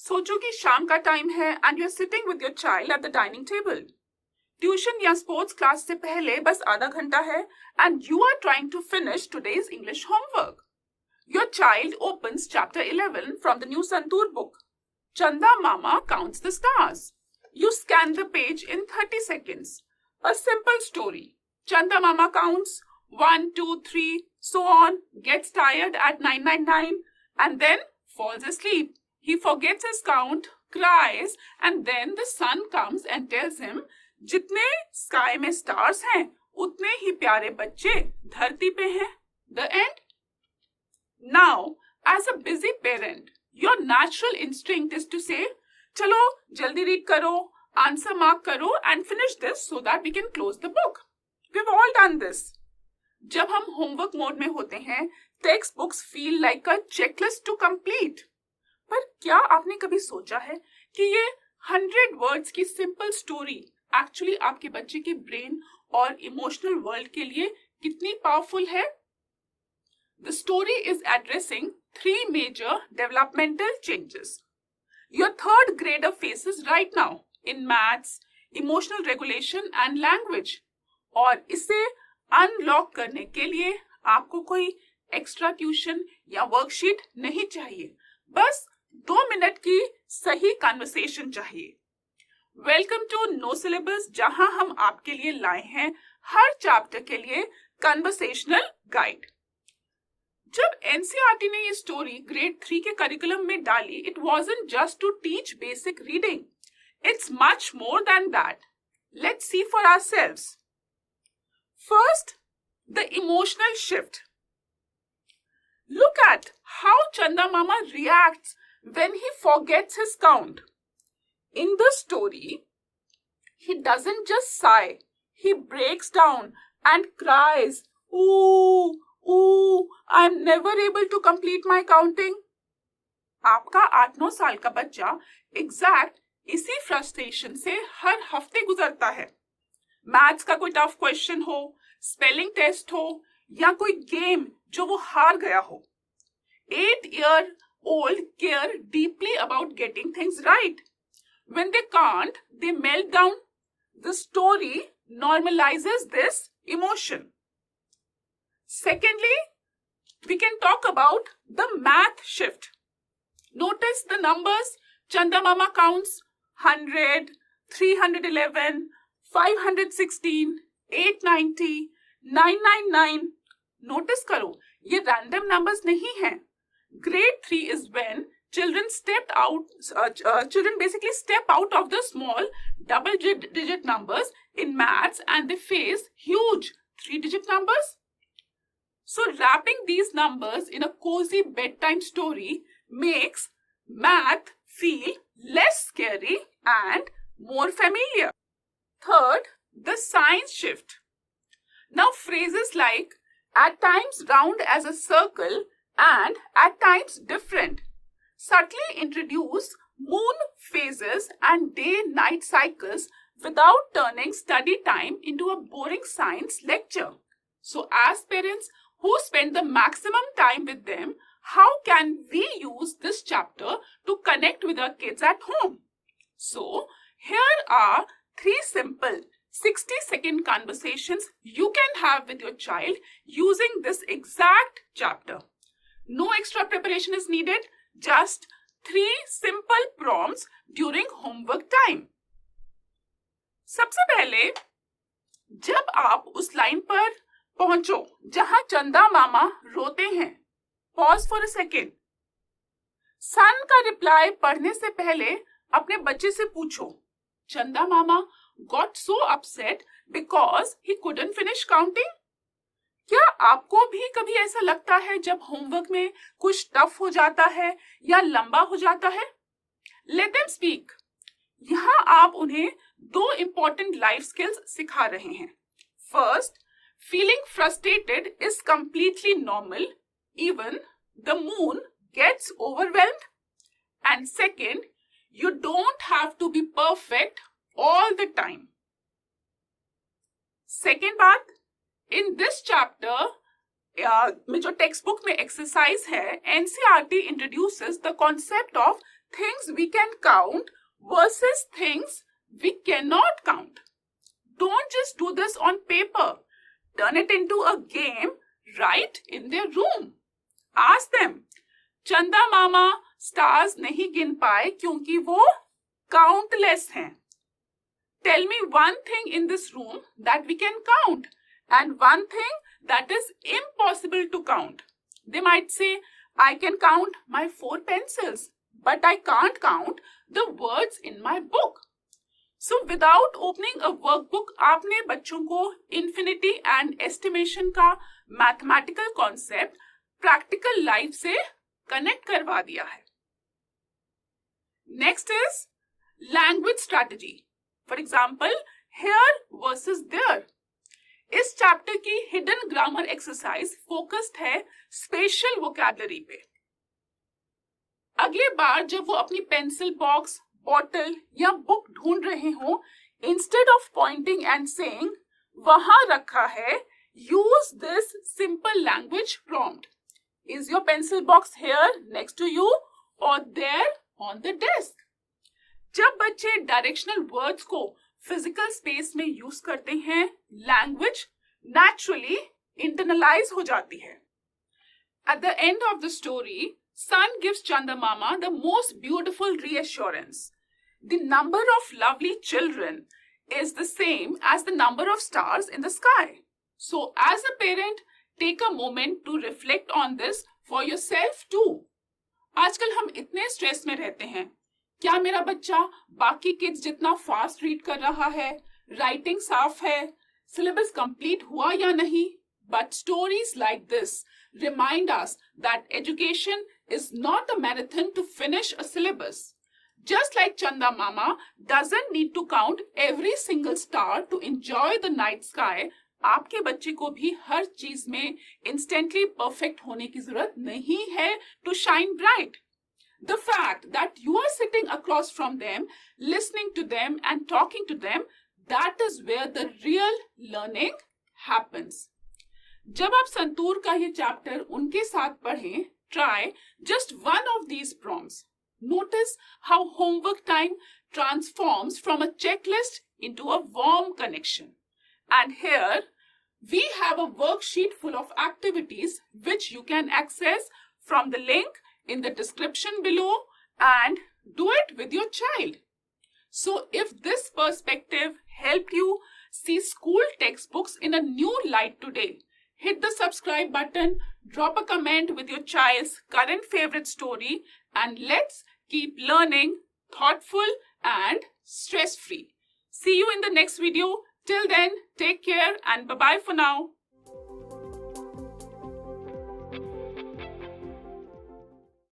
सोचो कि शाम का टाइम है and you are sitting with your child at the dining table. Tuition या स्पोर्ट्स क्लास से पहले बस आधा घंटा है and you are trying to finish today's English homework. Your child opens chapter 11 from the new Santur book. Chanda Mama counts the stars. You scan the page in 30 seconds. A simple story. Chanda Mama counts 1, 2, 3, so on, gets tired at 999 and then falls asleep. He forgets his count, cries, and then the sun comes and tells him, जितने sky में stars हैं उतने ही प्यारे बच्चे धरती पे हैं। The end. Now, as a busy parent, your natural instinct is to say, चलो जल्दी रीड करो, आंसर मार्क करो and finish this so that we can close the book. We've all done this. जब हम होमवर्क मोड में होते हैं, text books feel like a checklist to complete. पर क्या आपने कभी सोचा है कि ये 100 वर्ड्स की सिंपल स्टोरी एक्चुअली आपके बच्चे के ब्रेन और इमोशनल वर्ल्ड के लिए कितनी पावरफुल है? The story is addressing 3 major developmental changes. Your third grader faces right now in maths, emotional regulation and language. और इसे अनलॉक करने के लिए आपको कोई एक्स्ट्रा ट्यूशन या वर्कशीट नहीं चाहिए, बस 2 मिनट की सही कन्वर्सेशन चाहिए। वेलकम टू नो सिलेबस, जहां हम आपके लिए लाए हैं हर चैप्टर के लिए कन्वर्सेशनल गाइड। जब एनसीईआरटी ने ये स्टोरी ग्रेड 3 के करिकुलम में डाली, it wasn't just to teach basic reading, it's much more than that. Let's see for ourselves. First, the emotional shift. Look at how Chanda Mama reacts when he forgets his count. In the story, he doesn't just sigh, he breaks down and cries, ooh, ooh, I'm never able to complete my counting. आपका 8-9 साल का बच्चा exact इसी frustration से हर हफ्ते गुजरता है। Maths का कोई टफ क्वेश्चन हो, स्पेलिंग टेस्ट हो या कोई गेम जो वो हार गया हो। 8-year-old care deeply about getting things right. When they can't, they melt down. The story normalizes this emotion. Secondly, we can talk about the math shift. Notice the numbers. Chanda Mama counts 100, 311, 516, 890, 999. Notice करो, ये random numbers नहीं हैं। Grade 3 is when children basically step out of the small double-digit numbers in maths and they face huge 3-digit numbers. So wrapping these numbers in a cozy bedtime story makes math feel less scary and more familiar. Third, the science shift. Now phrases like at times round as a circle and at times different subtly introduce moon phases and day-night cycles without turning study time into a boring science lecture. So as parents who spend the maximum time with them, how can we use this chapter to connect with our kids at home? So here are 3 simple 60-second conversations you can have with your child using this exact chapter. No extra preparation is needed, just 3 simple prompts during homework time. सबसे पहले जब आप उस line पर पहुंचो जहां चंदा मामा रोते हैं, पॉज फॉर अ सेकेंड। सन का रिप्लाई पढ़ने से पहले अपने बच्चे से पूछो, चंदा मामा got so upset because he couldn't finish counting? क्या आपको भी कभी ऐसा लगता है जब होमवर्क में कुछ टफ हो जाता है या लंबा हो जाता है? Let them speak. यहाँ आप उन्हें 2 important life skills सिखा रहे हैं। First, feeling frustrated is completely normal. Even the moon gets overwhelmed. And second, you don't have to be perfect all the time. Second बात, in this chapter में जो text book में exercise है, NCERT introduces the concept of things we can count versus things we cannot count. Don't just do this on paper. Turn it into a game right in their room. Ask them, चंदा मामा stars नहीं गिन पाए क्योंकि वो countless हैं. Tell me one thing in this room that we can count and one thing that is impossible to count. They might say, I can count my 4 pencils, but I can't count the words in my book. So without opening a workbook, आपने बच्चों को infinity and estimation का mathematical concept practical life से connect करवा दिया है. Next is language strategy. For example, here versus there. इस chapter की हिडन ग्रामर एक्सरसाइज फोकस्ड है स्पेशल वोकैबुलरी पे. अगले बार जब वो अपनी पेंसिल बॉक्स, बॉटल या बुक ढूंढ रहे हो, instead of pointing and saying वहां रखा है, use this simple language prompt. Is your pencil box here next to you और देयर ऑन द डेस्क? जब बच्चे डायरेक्शनल वर्ड्स को फिजिकल स्पेस में यूज करते हैं, लैंग्वेज नेचुरली इंटरनलाइज हो जाती है. At the end of the story, Sun gives Chandamama the most beautiful reassurance. The number of lovely children is the same as the number of stars in the sky. So as a parent, take a moment to reflect on this for yourself too. आजकल हम इतने stress में रहते हैं. क्या मेरा बच्चा बाकी किड्स जितना फास्ट रीड कर रहा है? राइटिंग साफ है? सिलेबस कंप्लीट हुआ या नहीं? But stories like this remind us that education is not a marathon to finish a syllabus. Just like Chanda Mama doesn't need to count every single star to enjoy the night sky, आपके बच्चे को भी हर चीज में instantly perfect होने की जरूरत नहीं है to shine bright. The fact that you are sitting across from them, listening to them and talking to them, that is where the real learning happens. जब आप संतूर का ये चैप्टर उनके साथ पढ़ें, try just one of these prompts. Notice how homework time transforms from a checklist into a warm connection. And here we have a worksheet full of activities which you can access from the link in the description below and do it with your child. So if this perspective helped you see school textbooks in a new light today, hit the subscribe button, drop a comment with your child's current favorite story, and let's keep learning thoughtful and stress-free. See you in the next video. Till then, take care and bye-bye for now.